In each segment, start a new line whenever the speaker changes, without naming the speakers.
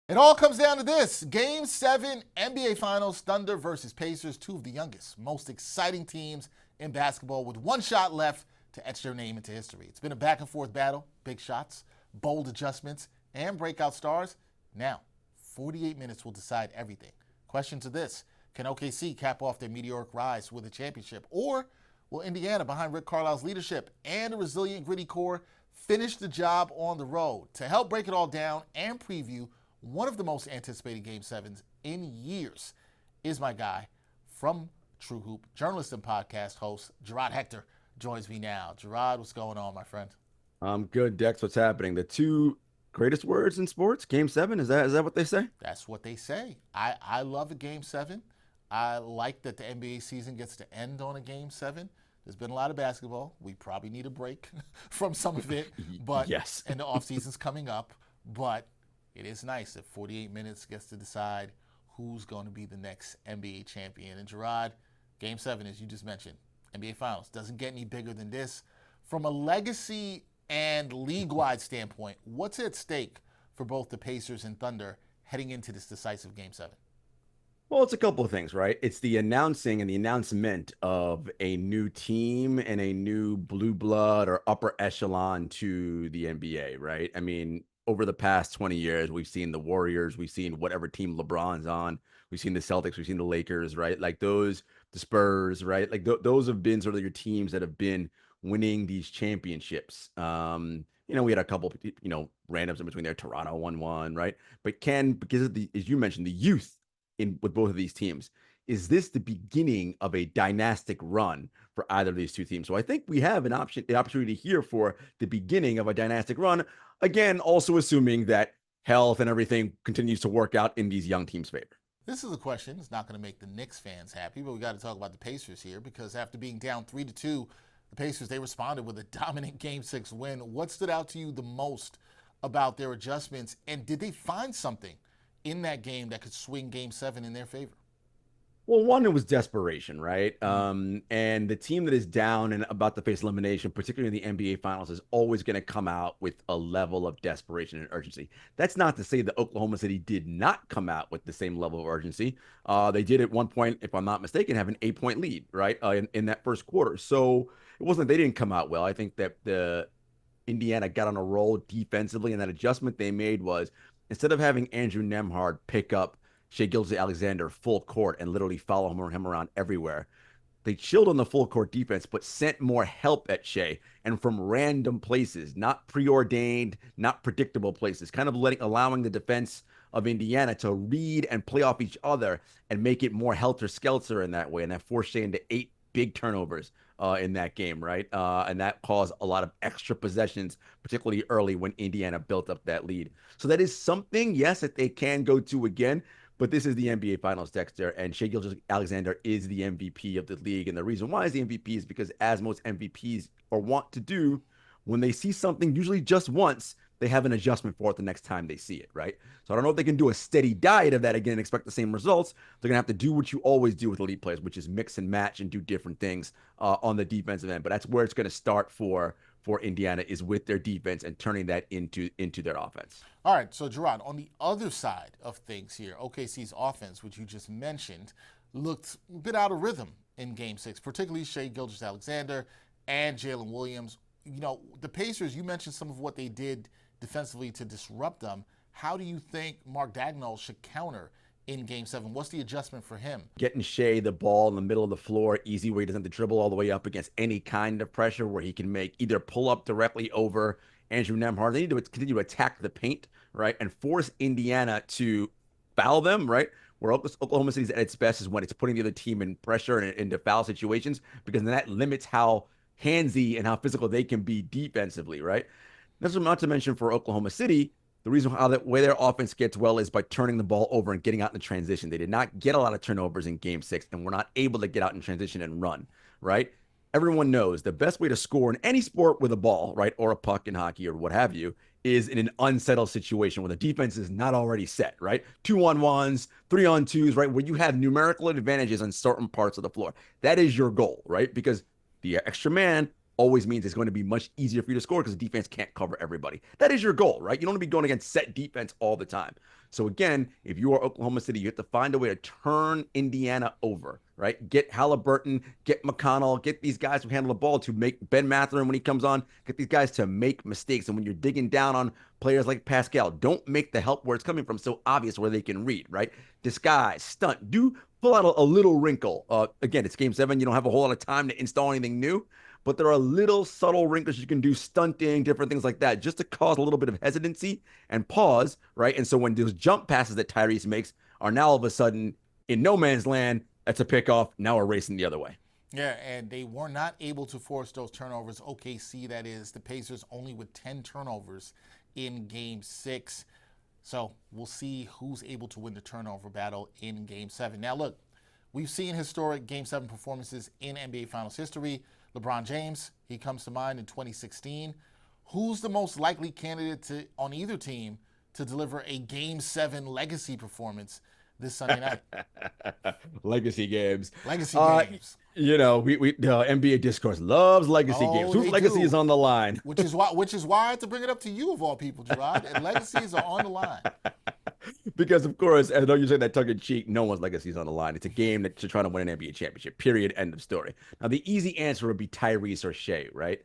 It all comes down to this. Game 7 NBA Finals, Thunder versus Pacers, two of the youngest, most exciting teams in basketball with one shot left to etch their name into history. It's been a back and forth battle, big shots, bold adjustments, and breakout stars. Now, 48 minutes will decide everything. Question to this: can OKC cap off their meteoric rise with a championship? Or will Indiana, behind Rick Carlisle's leadership and a resilient, gritty core, finish the job on the road? To help break it all down and preview one of the most anticipated Game 7s in years is my guy from True Hoop, journalist and podcast host, Gerard Hector, joins me now. Gerard, what's going on, my friend?
I'm good, Dex. What's happening? The two greatest words in sports, Game 7. Is that what they say?
That's what they say. I love a Game 7. I like that the NBA season gets to end on a Game 7. There's been a lot of basketball. We probably need a break from some of it, but
Yes.
and the off season's coming up. But it is nice that 48 minutes gets to decide who's going to be the next NBA champion. And Gerard, Game 7, as you just mentioned, NBA Finals, doesn't get any bigger than this. From a legacy and league-wide standpoint, what's at stake for both the Pacers and Thunder heading into this decisive Game 7?
Well, it's a couple of things, right? It's the announcing and the announcement of a new team and a new blue blood or upper echelon to the NBA, right? I mean, over the past 20 years, we've seen the Warriors, we've seen whatever team LeBron's on, we've seen the Celtics, we've seen the Lakers, right? Like those, the Spurs, right? Like those have been sort of your teams that have been winning these championships. We had a couple, randoms in between there. Toronto won one, right? But because of the, as you mentioned, the youth in with both of these teams. Is this the beginning of a dynastic run for either of these two teams? So I think we have an opportunity here for the beginning of a dynastic run. Again, also assuming that health and everything continues to work out in these young teams' favor.
This is a question. It's not going to make the Knicks fans happy, but we got to talk about the Pacers here because after being down 3-2, the Pacers, they responded with a dominant Game 6 win. What stood out to you the most about their adjustments, and did they find something in that game that could swing Game 7 in their favor?
Well, one, it was desperation, right? And the team that is down and about to face elimination, particularly in the NBA Finals, is always going to come out with a level of desperation and urgency. That's not to say that Oklahoma City did not come out with the same level of urgency. They did at one point, if I'm not mistaken, have an 8-point lead, right, in that first quarter. So it wasn't they didn't come out well. I think that the Indiana got on a roll defensively, and that adjustment they made was instead of having Andrew Nemhard pick up Shea Gilgeous-Alexander full court and literally follow him around everywhere, they chilled on the full court defense, but sent more help at Shea and from random places, not preordained, not predictable places, kind of allowing the defense of Indiana to read and play off each other and make it more helter-skelter in that way. And that forced Shea into 8 big turnovers in that game, right? And that caused a lot of extra possessions, particularly early when Indiana built up that lead. So that is something, yes, that they can go to again. But this is the NBA Finals, Dexter, and Shea Gilgeous-Alexander is the MVP of the league. And the reason why is the MVP is because, as most MVPs are want to do, when they see something, usually just once, they have an adjustment for it the next time they see it, right? So I don't know if they can do a steady diet of that again and expect the same results. They're going to have to do what you always do with elite players, which is mix and match and do different things on the defensive end. But that's where it's going to start for Indiana, is with their defense and turning that into their offense.
All right, so Gerard, on the other side of things here, OKC's offense, which you just mentioned, looked a bit out of rhythm in Game 6, particularly Shea Gilgeous-Alexander and Jalen Williams. The Pacers, you mentioned some of what they did defensively to disrupt them. How do you think Mark Daigneault should counter in Game 7? What's the adjustment for him?
Getting Shea the ball in the middle of the floor, easy, where he doesn't have to dribble all the way up against any kind of pressure, where he can make either pull up directly over Andrew Nemhard. They need to continue to attack the paint, right, and force Indiana to foul them, right? Where Oklahoma City's at its best is when it's putting the other team in pressure and into foul situations, because then that limits how handsy and how physical they can be defensively, right? That's not to mention for Oklahoma City, the reason how that way their offense gets well is by turning the ball over and getting out in the transition. They did not get a lot of turnovers in Game 6, and were not able to get out in transition and run, right? Everyone knows the best way to score in any sport with a ball, right, or a puck in hockey or what have you, is in an unsettled situation where the defense is not already set, right? 2-on-1s, 3-on-2s, right, where you have numerical advantages on certain parts of the floor. That is your goal, right? Because the extra man always means it's going to be much easier for you to score because the defense can't cover everybody. That is your goal, right? You don't want to be going against set defense all the time. So again, if you are Oklahoma City, you have to find a way to turn Indiana over, right? Get Halliburton, get McConnell, get these guys who handle the ball to make Ben Mathurin when he comes on, get these guys to make mistakes. And when you're digging down on players like Pascal, don't make the help where it's coming from so obvious where they can read, right? Disguise, stunt, do pull out a little wrinkle. Again, it's game 7. You don't have a whole lot of time to install anything new, but there are little subtle wrinkles you can do, stunting, different things like that, just to cause a little bit of hesitancy and pause, right? And so when those jump passes that Tyrese makes are now all of a sudden in no man's land, that's a pickoff. Now we're racing the other way.
Yeah, and they were not able to force those turnovers. OKC, that is, the Pacers only with 10 turnovers in game 6. So we'll see who's able to win the turnover battle in game 7. Now, look, we've seen historic game 7 performances in NBA Finals history. LeBron James, he comes to mind in 2016. Who's the most likely candidate on either team to deliver a game 7 legacy performance this Sunday night?
Legacy games.
Legacy games.
You know, we the NBA discourse loves legacy games. Whose legacy is on the line?
Which is why I had to bring it up to you of all people, Gerard. And legacies are on the line.
Because of course, as though you say that tongue in cheek, no one's legacy is on the line. It's a game that you're trying to win an NBA championship. Period. End of story. Now, the easy answer would be Tyrese or Shea, right?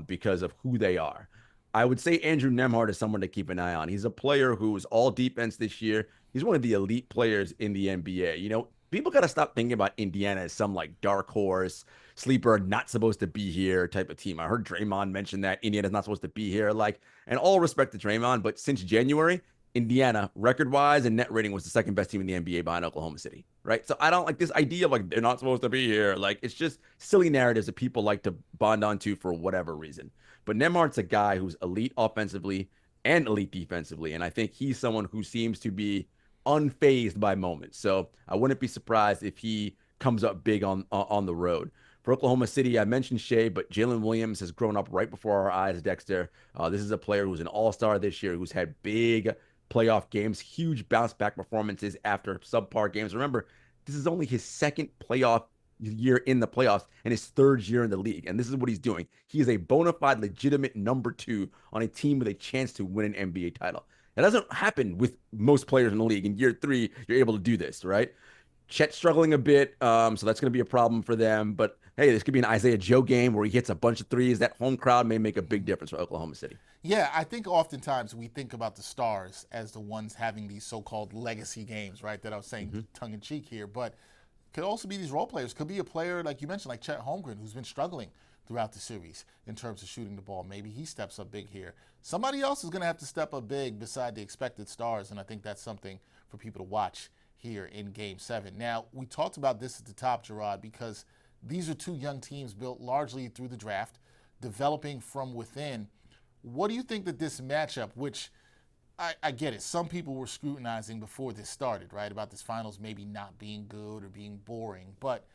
Because of who they are. I would say Andrew Nembhard is someone to keep an eye on. He's a player who is all defense this year. He's one of the elite players in the NBA. You know, people got to stop thinking about Indiana as some like dark horse, sleeper, not supposed to be here type of team. I heard Draymond mention that Indiana's not supposed to be here. Like, and all respect to Draymond, but since January, Indiana, record-wise and net rating, was the second best team in the NBA behind Oklahoma City, right? So I don't like this idea of like they're not supposed to be here. Like, it's just silly narratives that people like to bond onto for whatever reason. But Nembhard's a guy who's elite offensively and elite defensively, and I think he's someone who seems to be unfazed by moments. So I wouldn't be surprised if he comes up big on the road. For Oklahoma City, I mentioned Shea, but Jalen Williams has grown up right before our eyes, Dexter. This is a player who's an all-star this year, who's had big playoff games, huge bounce-back performances after subpar games. Remember, this is only his second playoff year in the playoffs and his third year in the league, and this is what he's doing. He is a bona fide, legitimate number 2 on a team with a chance to win an NBA title. It doesn't happen with most players in the league. In year 3, you're able to do this, right? Chet's struggling a bit, so that's going to be a problem for them. But hey, this could be an Isaiah Joe game where he hits a bunch of threes. That home crowd may make a big difference for Oklahoma City.
Yeah, I think oftentimes we think about the stars as the ones having these so-called legacy games, right? That I was saying tongue-in-cheek here. But could also be these role players. Could be a player, like you mentioned, like Chet Holmgren, who's been struggling throughout the series in terms of shooting the ball. Maybe he steps up big here. Somebody else is going to have to step up big beside the expected stars, and I think that's something for people to watch here in Game 7. Now, we talked about this at the top, Gerard, because these are two young teams built largely through the draft, developing from within. What do you think that this matchup, which I get it, some people were scrutinizing before this started, right, about this finals maybe not being good or being boring, but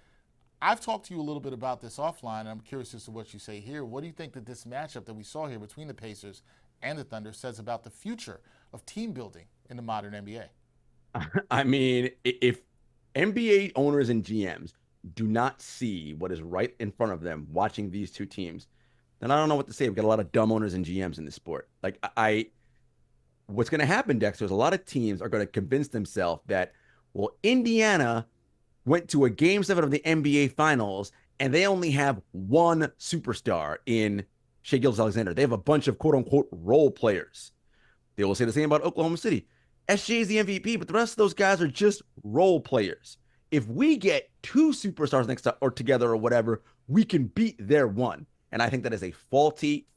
I've talked to you a little bit about this offline, and I'm curious as to what you say here. What do you think that this matchup that we saw here between the Pacers and the Thunder says about the future of team building in the modern NBA?
I mean, if NBA owners and GMs do not see what is right in front of them watching these two teams, then I don't know what to say. We've got a lot of dumb owners and GMs in this sport. Like, what's going to happen, Dexter, is a lot of teams are going to convince themselves that, well, Indiana went to a Game 7 of the NBA Finals, and they only have one superstar in Shai Gilgeous-Alexander. They have a bunch of quote-unquote role players. They will say the same about Oklahoma City. SJ is the MVP, but the rest of those guys are just role players. If we get two superstars next to or together or whatever, we can beat their one. And I think that is a faulty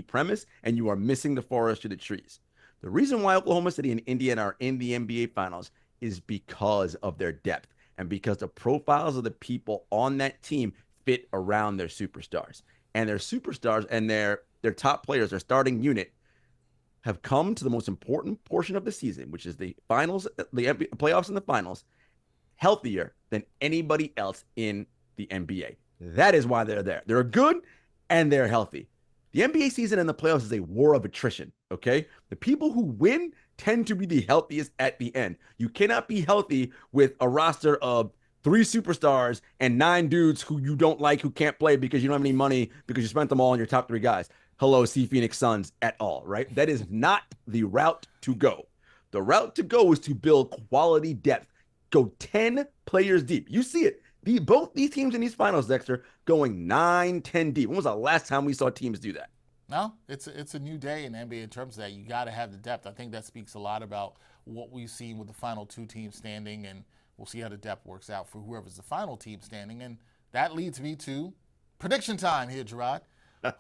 premise, and you are missing the forest to the trees. The reason why Oklahoma City and Indiana are in the NBA Finals is because of their depth and because the profiles of the people on that team fit around their superstars. And their superstars and their top players, their starting unit, have come to the most important portion of the season, which is the finals, the playoffs and the finals, healthier than anybody else in the NBA. That is why they're there. They're good and they're healthy. The NBA season and the playoffs is a war of attrition, okay? The people who win tend to be the healthiest at the end. You cannot be healthy with a roster of 3 superstars and 9 dudes who you don't like, who can't play because you don't have any money because you spent them all on your top 3 guys. Hello, Sea Phoenix Suns at all, right? That is not the route to go. The route to go is to build quality depth. Go 10 players deep. You see it. Both these teams in these finals, Dexter, going 9, 10 deep. When was the last time we saw teams do that?
No, it's a new day in NBA in terms of that. You got to have the depth. I think that speaks a lot about what we've seen with the final 2 teams standing, and we'll see how the depth works out for whoever's the final team standing. And that leads me to prediction time here, Gerard.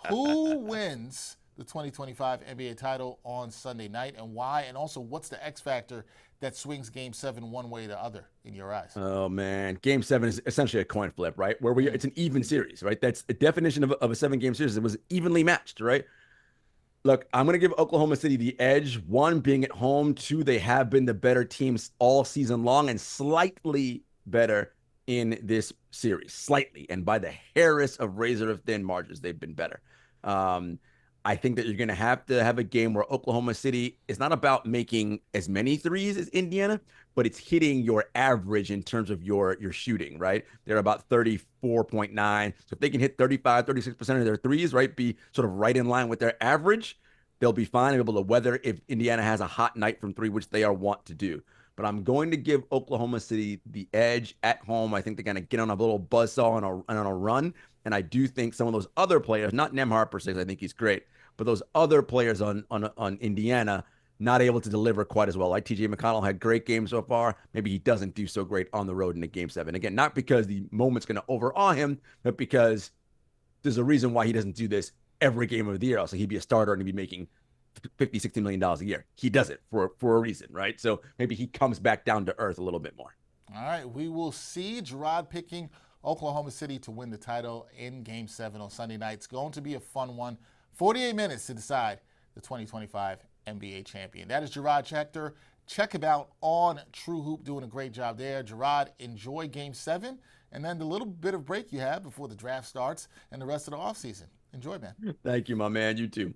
Who wins the 2025 NBA title on Sunday night, and why? And also, what's the X factor that swings Game 7 one way or the other in your eyes?
Oh man, Game 7 is essentially a coin flip, right? Where it's an even series, right? That's the definition of a 7-game series. It was evenly matched, right? Look, I'm going to give Oklahoma City the edge. 1, being at home. 2, they have been the better teams all season long and slightly better in this series. Slightly. And by the hairest of razor thin margins, they've been better. I think that you're going to have a game where Oklahoma City is not about making as many threes as Indiana, but it's hitting your average in terms of your shooting, right? They're about 34.9. So if they can hit 35, 36% of their threes, right, be sort of right in line with their average, they'll be fine. They'll be able to weather if Indiana has a hot night from 3, which they are wont to do. But I'm going to give Oklahoma City the edge at home. I think they're going to get on a little buzzsaw and on a run. And I do think some of those other players, not Nembhard per se, I think he's great, but those other players on Indiana, not able to deliver quite as well. Like TJ McConnell had great games so far. Maybe he doesn't do so great on the road in a Game 7. Again, not because the moment's going to overawe him, but because there's a reason why he doesn't do this every game of the year. So he'd be a starter and he'd be making $50, $60 million a year. He does it for a reason, right? So maybe he comes back down to earth a little bit more.
All right, we will see. Gerard picking Oklahoma City to win the title in Game 7 on Sunday night. It's going to be a fun one. 48 minutes to decide the 2025 NBA champion. That is Gerard Schechter. Check him out on True Hoop, doing a great job there. Gerard, enjoy Game 7 and then the little bit of break you have before the draft starts and the rest of the offseason. Enjoy, man.
Thank you, my man. You too.